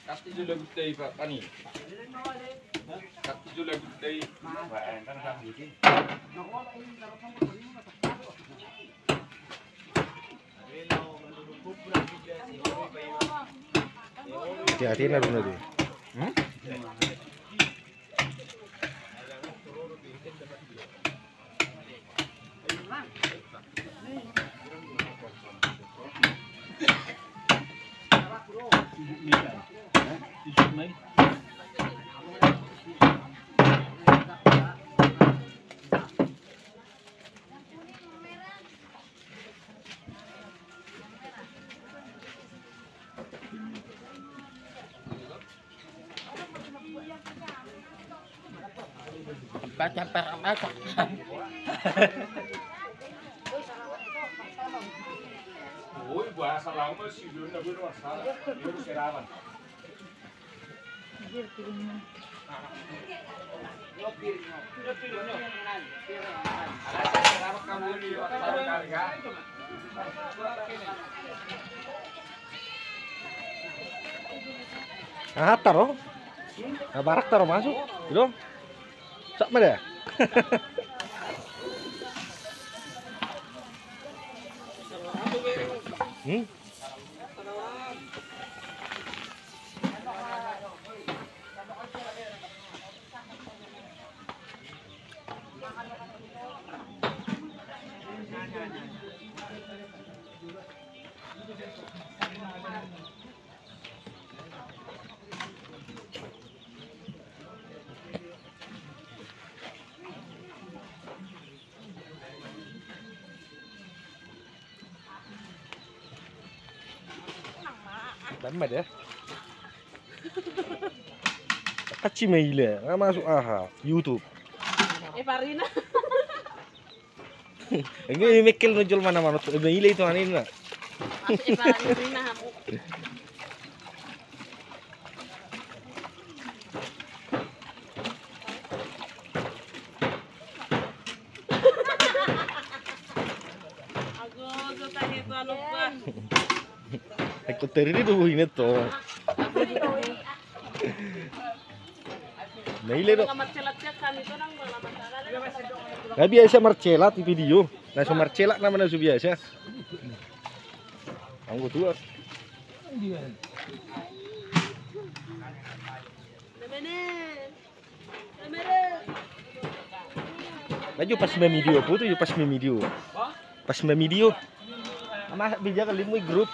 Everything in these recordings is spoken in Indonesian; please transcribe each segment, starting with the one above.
Kasti juga gudai Pak Pani. Kasti juga gudai. Wah, entar kan gitu. Hati-hati na rin na din. Baca baca. Oi, bahasa lama sih dulu nggak bermasalah. Dia serawan. Ah, taro. Ah, barak taro masuk. Gitu. Sak mana? Tamat ya. Kacim maile, nggak masuk aha YouTube. Parina. Ini mikil nujul mana-mana tuh. Maile itu anin lah. Masuk Parina aku. Aku tadi tuh lupa. Ecco, terreni tuh ini tuh. Maile tuh. Nggak biasa marcelat di video. Langsung marcelat namanya su biasa. Anggo tua. Laju pas main video apa tuh? Pas main video. Pas main video. Ama bija kali mo grup.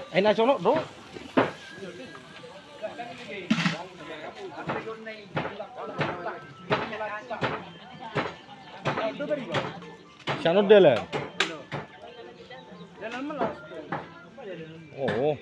Ay nasono bro. Siano dela. Oh.